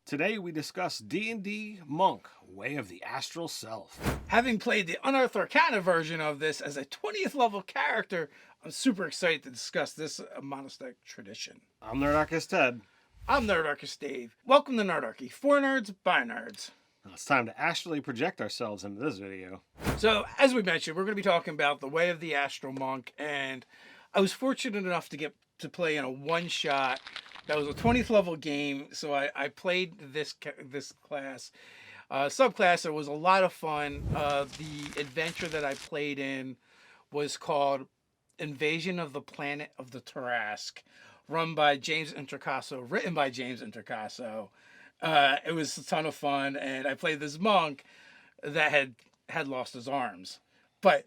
Today we discuss D&D Monk, Way of the Astral Self. Having played the Unearthed Arcana version of this as a 20th level character, I'm super excited to discuss this monastic tradition. I'm Nerdarchy Ted. I'm Nerdarchy Dave. Welcome to Nerdarchy, for nerds by nerds. Now it's time to astrally project ourselves into this video. So, as we mentioned, we're going to be talking about the Way of the Astral Monk, and I was fortunate enough to get to play in a one-shot. That was a 20th level game, so I played this class. Subclass. It was a lot of fun. The adventure that I played in was called Invasion of the Planet of the Tarrasque, run by James Introcaso, written by James Introcaso. It was a ton of fun, and I played this monk that had lost his arms. But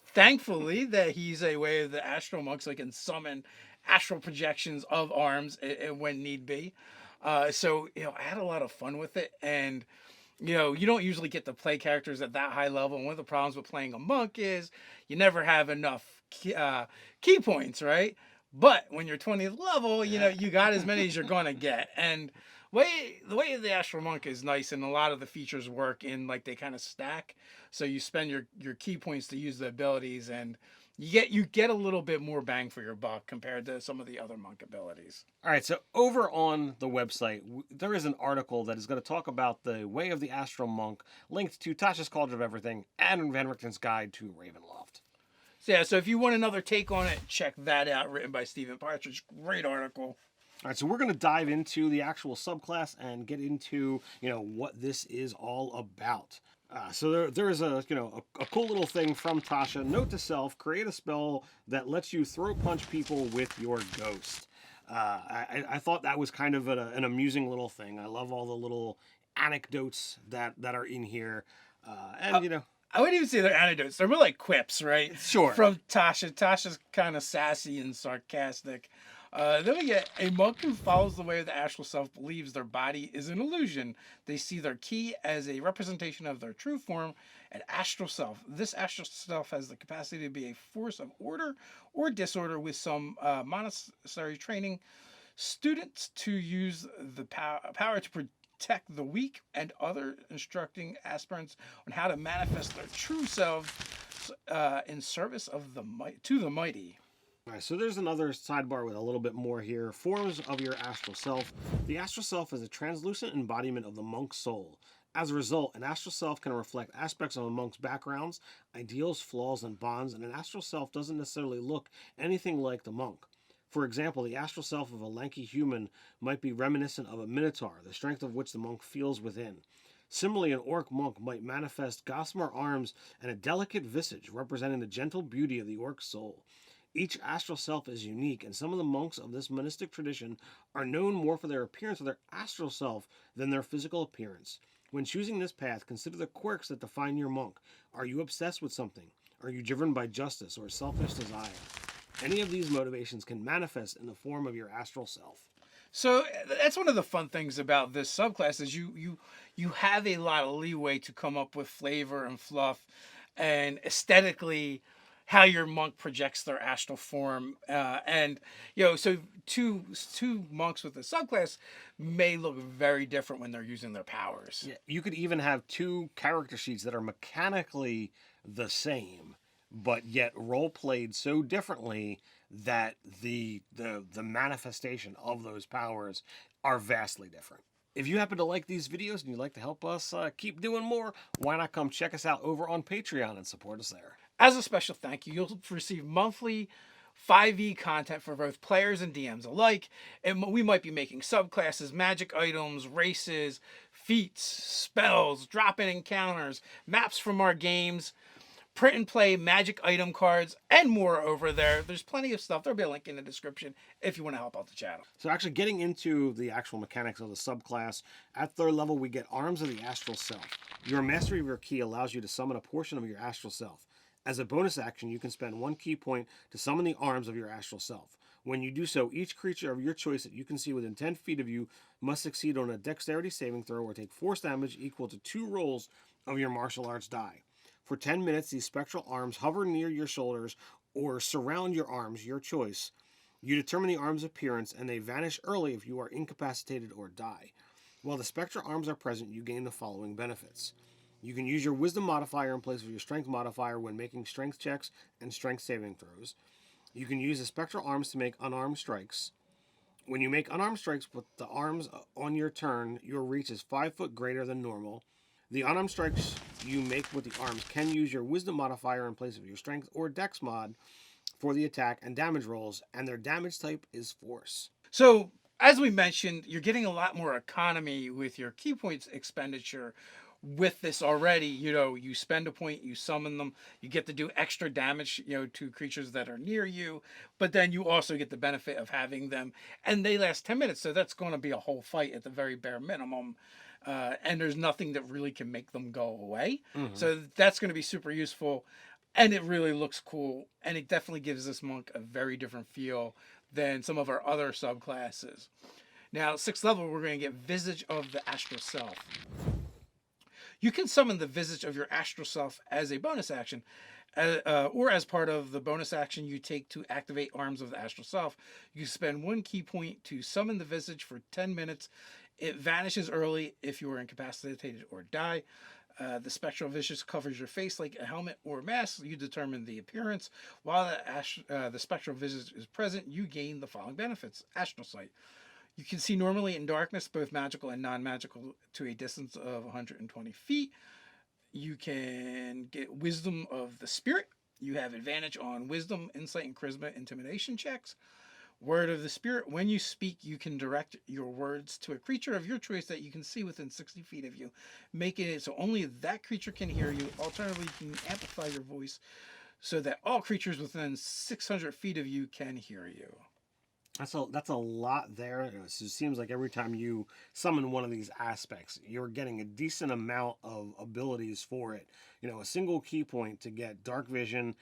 thankfully that he's a Way of the Astral Monk, so he can summon astral projections of arms when need be. So, I had a lot of fun with it, and you don't usually get to play characters at that high level. And one of the problems with playing a monk is you never have enough key points, right? But when you're 20th level, you got as many as you're going to get. And the way of the Astral Monk is nice, and a lot of the features work in, like, they kind of stack. So you spend your key points to use the abilities, and you get a little bit more bang for your buck compared to some of the other monk abilities. All right, so over on the website, there is an article that is going to talk about the Way of the Astral Monk, linked to Tasha's Cauldron of Everything and Van Richten's Guide to Ravenloft. So if you want another take on it, check that out, written by Stephen Partridge. Great article. All right, so we're going to dive into the actual subclass and get into, what this is all about. So there is a cool little thing from Tasha. Note to self: create a spell that lets you throw punch people with your ghost. I thought that was kind of an amusing little thing. I love all the little anecdotes that are in here, I wouldn't even say they're anecdotes. They're more like quips, right? Sure. From Tasha. Tasha's kind of sassy and sarcastic. Then we get a monk who follows the Way of the Astral Self believes their body is an illusion. They see their ki as a representation of their true form, an astral self. This astral self has the capacity to be a force of order or disorder with some monastery training. Students to use the power to protect the weak, and other instructing aspirants on how to manifest their true selves in service of the mighty. All right, so there's another sidebar with a little bit more here. Forms of your astral self. The astral self is a translucent embodiment of the monk's soul. As a result, an astral self can reflect aspects of a monk's backgrounds, ideals, flaws, and bonds, and an astral self doesn't necessarily look anything like the monk. For example, the astral self of a lanky human might be reminiscent of a minotaur, the strength of which the monk feels within. Similarly, an orc monk might manifest gossamer arms and a delicate visage, representing the gentle beauty of the orc soul. Each astral self is unique, and some of the monks of this monastic tradition are known more for their appearance of their astral self than their physical appearance. When choosing this path, consider the quirks that define your monk. Are you obsessed with something? Are you driven by justice or selfish desire? Any of these motivations can manifest in the form of your astral self. So that's one of the fun things about this subclass is you have a lot of leeway to come up with flavor and fluff and aesthetically how your monk projects their astral form, so two monks with the subclass may look very different when they're using their powers. Yeah, you could even have two character sheets that are mechanically the same, but yet role played so differently that the manifestation of those powers are vastly different. If you happen to like these videos and you'd like to help us keep doing more, why not come check us out over on Patreon and support us there? As a special thank you, you'll receive monthly 5e content for both players and DMs alike. And we might be making subclasses, magic items, races, feats, spells, drop-in encounters, maps from our games, print and play magic item cards, and more over there. There's plenty of stuff. There'll be a link in the description if you want to help out the channel. So actually getting into the actual mechanics of the subclass, at third level we get Arms of the Astral Self. Your mastery of your ki allows you to summon a portion of your astral self. As a bonus action, you can spend 1 key point to summon the arms of your astral self. When you do so, each creature of your choice that you can see within 10 feet of you must succeed on a dexterity saving throw or take force damage equal to 2 rolls of your martial arts die. For 10 minutes, these spectral arms hover near your shoulders or surround your arms, your choice. You determine the arm's appearance, and they vanish early if you are incapacitated or die. While the spectral arms are present, you gain the following benefits. You can use your wisdom modifier in place of your strength modifier when making strength checks and strength saving throws. You can use the spectral arms to make unarmed strikes. When you make unarmed strikes with the arms on your turn, your reach is 5 foot greater than normal. The unarmed strikes you make with the arms can use your wisdom modifier in place of your strength or dex mod for the attack and damage rolls, and their damage type is force. So, as we mentioned, you're getting a lot more economy with your key points expenditure with this already. You spend a point, you summon them, you get to do extra damage, to creatures that are near you, but then you also get the benefit of having them, and they last 10 minutes, so that's going to be a whole fight at the very bare minimum. And there's nothing that really can make them go away. Mm-hmm. So that's going to be super useful. And it really looks cool. And it definitely gives this monk a very different feel than some of our other subclasses. Now, 6th level, we're going to get Visage of the Astral Self. You can summon the Visage of your Astral Self as a bonus action, or as part of the bonus action you take to activate Arms of the Astral Self. You spend 1 key point to summon the Visage for 10 minutes. It vanishes early if you are incapacitated or die. The spectral visage covers your face like a helmet or mask. You determine the appearance. While the spectral visage is present, you gain the following benefits. Astral sight. You can see normally in darkness, both magical and non-magical, to a distance of 120 feet. You can get wisdom of the spirit. You have advantage on wisdom, insight, and charisma intimidation checks. Word of the Spirit. When you speak, you can direct your words to a creature of your choice that you can see within 60 feet of you, making it so only that creature can hear you. Alternatively, you can amplify your voice so that all creatures within 600 feet of you can hear you. That's a lot there. It seems like every time you summon one of these aspects, you're getting a decent amount of abilities for it. A single key point to get dark vision,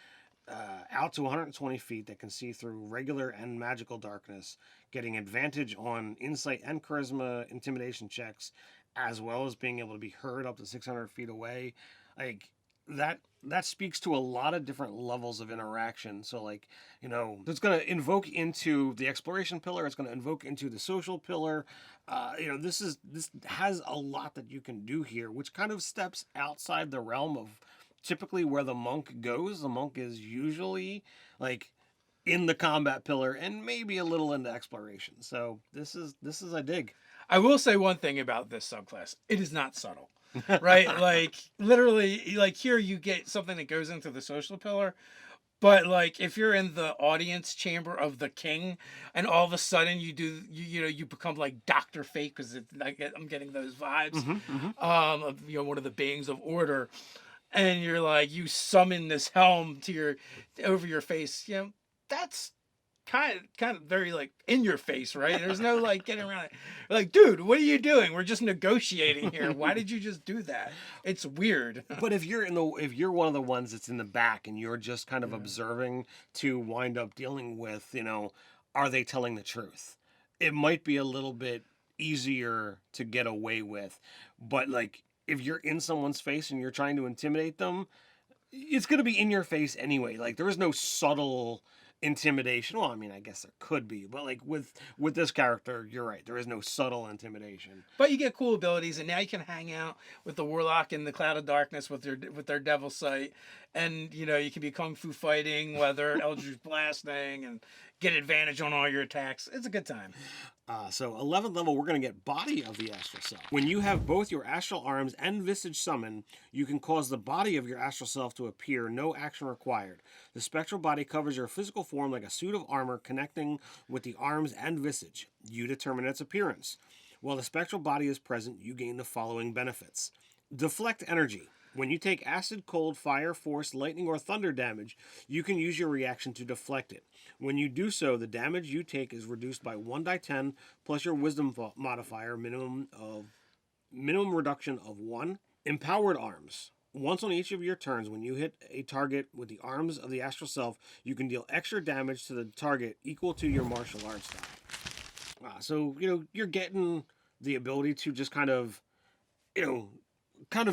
out to 120 feet that can see through regular and magical darkness, getting advantage on insight and charisma intimidation checks, as well as being able to be heard up to 600 feet away. Like that speaks to a lot of different levels of interaction. So it's going to invoke into the exploration pillar. It's going to invoke into the social pillar. This has a lot that you can do here, which kind of steps outside the realm of typically where the monk goes. The monk is usually in the combat pillar and maybe a little into exploration. So this is a dig. I will say one thing about this subclass. It is not subtle. Right? Literally, here you get something that goes into the social pillar. But if you're in the audience chamber of the king, and all of a sudden you become like Dr. Fate, because I'm getting those vibes. Of one of the beings of order. And you're you summon this helm over your face. That's kind of very in your face, right? There's no getting around it. Dude, what are you doing? We're just negotiating here. Why did you just do that? It's weird. But if you're one of the ones that's in the back and you're just kind of observing to wind up dealing with, are they telling the truth? It might be a little bit easier to get away with, but if you're in someone's face and you're trying to intimidate them, it's going to be in your face anyway. There is no subtle intimidation. Well, I mean, I guess there could be, but with this character, you're right. There is no subtle intimidation. But you get cool abilities, and now you can hang out with the warlock in the cloud of darkness with their devil sight, and you can be kung fu fighting, whether eldritch blasting, and get advantage on all your attacks. It's a good time. So 11th level, we're going to get Body of the Astral Self. When you have both your Astral Arms and Visage summon, you can cause the body of your Astral Self to appear, no action required. The spectral body covers your physical form like a suit of armor connecting with the arms and Visage. You determine its appearance. While the spectral body is present, you gain the following benefits. Deflect energy. When you take acid, cold, fire, force, lightning, or thunder damage, you can use your reaction to deflect it. When you do so, the damage you take is reduced by 1d10 plus your wisdom modifier, minimum reduction of 1. Empowered arms. Once on each of your turns, when you hit a target with the arms of the Astral Self, you can deal extra damage to the target equal to your martial arts style. So, you're getting the ability to just kind of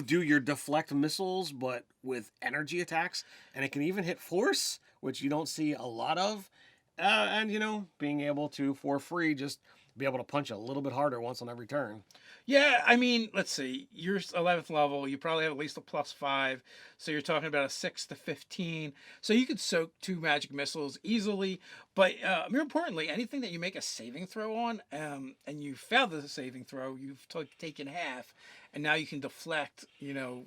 do your deflect missiles, but with energy attacks, and it can even hit force, which you don't see a lot of, and being able to, for free, just be able to punch a little bit harder once on every turn. Yeah, I mean, let's see. You're 11th level. You probably have at least a +5. So you're talking about a 6 to 15. So you could soak 2 magic missiles easily. But more importantly, anything that you make a saving throw on and you fail the saving throw, you've taken half. And now you can deflect,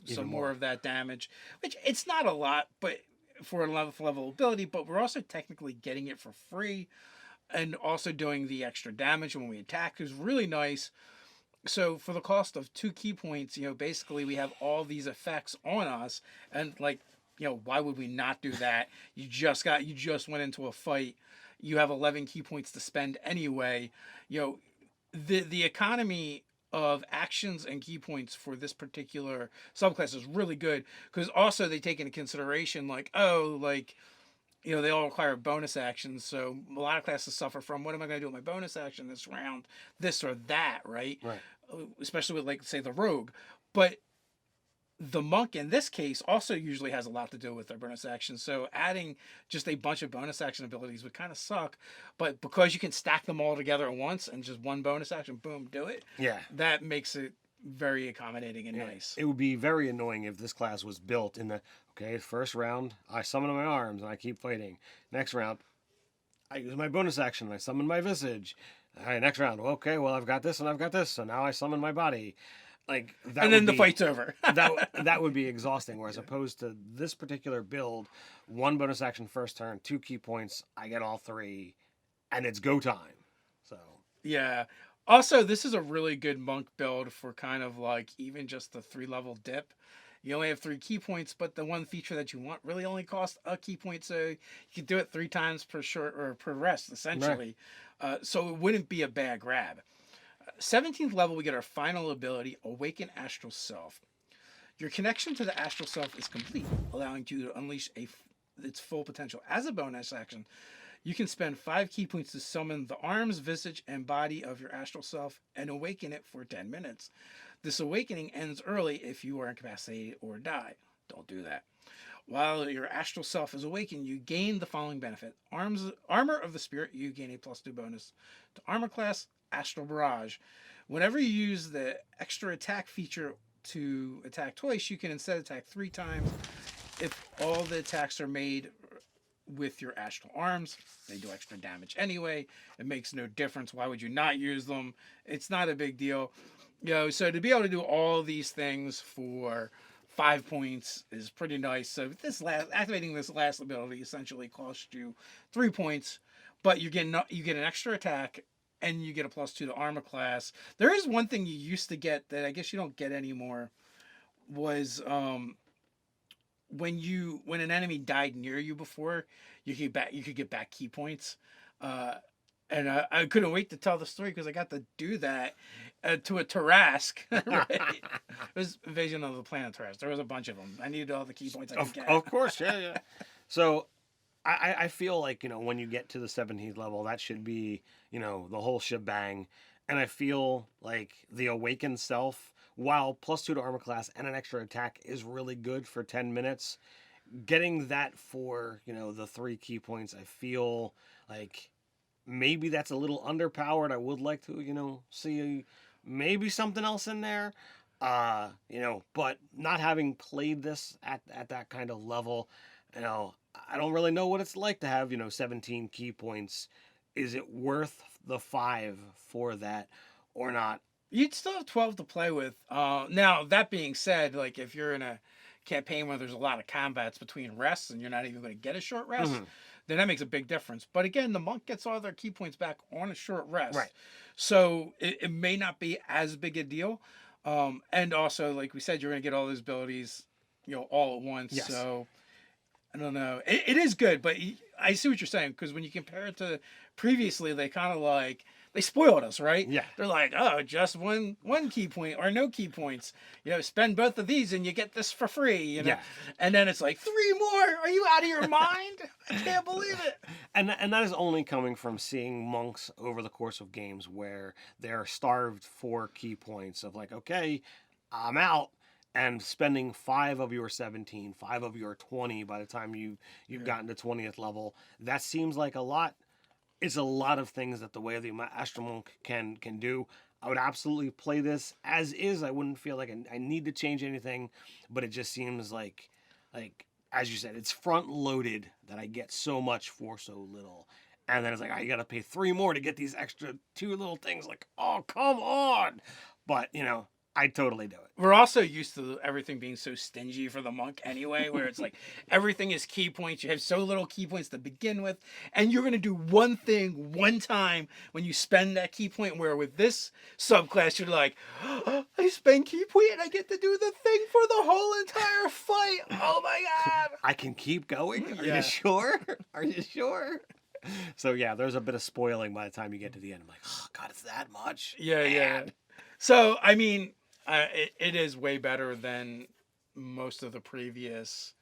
some more of that damage. Which it's not a lot, but for an 11th level ability. But we're also technically getting it for free. And also doing the extra damage when we attack is really nice. So for the cost of 2 key points, basically we have all these effects on us, and why would we not do that? You just went into a fight. You have 11 key points to spend anyway. The economy of actions and key points for this particular subclass is really good, because also they take into consideration they all require bonus actions, so a lot of classes suffer from, what am I going to do with my bonus action this round, this or that, right? Right. Especially with, say, the rogue. But the monk, in this case, also usually has a lot to do with their bonus actions, so adding just a bunch of bonus action abilities would kind of suck, but because you can stack them all together at once and just one bonus action, boom, do it, that makes it very accommodating and nice. It would be very annoying if this class was built in the, first round, I summon my arms and I keep fighting. Next round, I use my bonus action and I summon my Visage. All right, next round, I've got this and I've got this, so now I summon my body. And then the fight's over. that would be exhausting, whereas opposed to this particular build, 1 bonus action first turn, 2 key points, I get all 3, and it's go time. So yeah. Also, this is a really good monk build for kind of even just the 3-level dip. You only have 3 key points, but the one feature that you want really only costs a key point, so you can do it 3 times per short or per rest, essentially. Right. So it wouldn't be a bad grab. 17th level, we get our final ability, Awaken Astral Self. Your connection to the Astral Self is complete, allowing you to unleash its full potential. As a bonus action, you can spend 5 key points to summon the arms, visage, and body of your Astral Self and awaken it for 10 minutes. This awakening ends early if you are incapacitated or die. Don't do that. While your Astral Self is awakened, you gain the following benefit. Armor of the Spirit, you gain a +2 bonus to armor class, Astral Barrage. Whenever you use the extra attack feature to attack twice, you can instead attack 3 times. If all the attacks are made with your astral arms, they do extra damage anyway. It makes no difference. Why would you not use them? It's not a big deal. So to be able to do all these things for 5 points is pretty nice. So activating this last ability essentially costs you 3 points, but you get an extra attack and you get a +2 to armor class. There is one thing you used to get that I guess you don't get anymore, was when an enemy died near you before, you could get back key points. And I couldn't wait to tell the story because I got to do that to a Tarask. Right? It was Invasion of the Planet Tarask. There was a bunch of them. I needed all the key points I could get. Of course, yeah. So I feel like, when you get to the 17th level, that should be, the whole shebang. And I feel like the Awakened Self, while +2 to armor class and an extra attack is really good for 10 minutes, getting that for, the 3 key points, I feel like maybe that's a little underpowered. I would like to, see maybe something else in there. But not having played this at that kind of level, I don't really know what it's like to have, 17 key points. Is it worth the 5 for that or not? You'd still have 12 to play with. Now, that being said, if you're in a campaign where there's a lot of combats between rests and you're not even going to get a short rest, then that makes a big difference. But again, the monk gets all their key points back on a short rest. Right. So it may not be as big a deal. And also, like we said, you're going to get all those abilities, all at once. Yes. So I don't know. It is good, but I see what you're saying, because when you compare it to previously, they kind of they spoiled us, right? Yeah. They're like, oh, just one key point or no key points. Spend both of these and you get this for free. Yeah. And then it's like 3 more. Are you out of your mind? I can't believe it. And that is only coming from seeing monks over the course of games where they're starved for key points of okay, I'm out. And spending 5 of your 17, 5 of your 20 by the time you've gotten to 20th level, that seems like a lot. it's a lot of things that the Way of the Astral Monk can do. I would absolutely play this as is. I wouldn't feel like I need to change anything, but it just seems like as you said, it's front loaded that I get so much for so little. And then it's like, I got to pay 3 more to get these extra 2 little things. Like, oh, come on. But, you know, I totally do it. We're also used to everything being so stingy for the monk anyway, where it's like everything is key points. You have so little key points to begin with, and you're going to do one thing one time when you spend that key point, where with this subclass, you're like, oh, I spend key point and I get to do the thing for the whole entire fight. Oh my God. I can keep going? Are Yeah. you sure? Are you sure? So, yeah, there's a bit of spoiling by the time you get to the end. I'm like, oh, God, it's that much? Yeah, Man. yeah. So, I mean, it is way better than most of the previous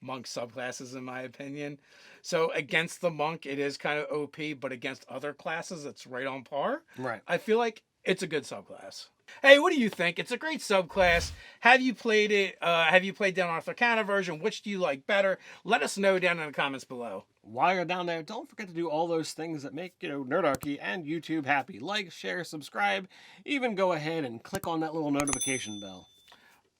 monk subclasses, in my opinion. So against the monk, it is kind of OP, but against other classes, it's right on par. Right. I feel like it's a good subclass. Hey, what do you think? It's a great subclass. Have you played it? Have you played the Unearthal version? Which do you like better? Let us know down in the comments below. While you're down there, don't forget to do all those things that make, Nerdarchy and YouTube happy. Like, share, subscribe, even go ahead and click on that little notification bell.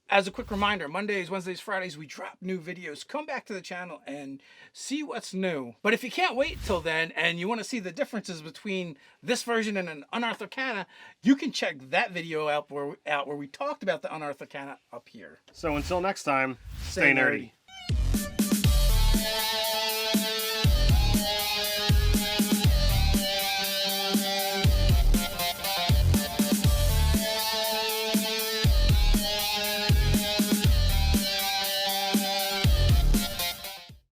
As a quick reminder, Mondays, Wednesdays, Fridays, we drop new videos. Come back to the channel and see what's new. But if you can't wait till then and you want to see the differences between this version and an Unearthal, you can check that video out where we talked about the Unearthal up here. So until next time, Stay stay nerdy. nerdy.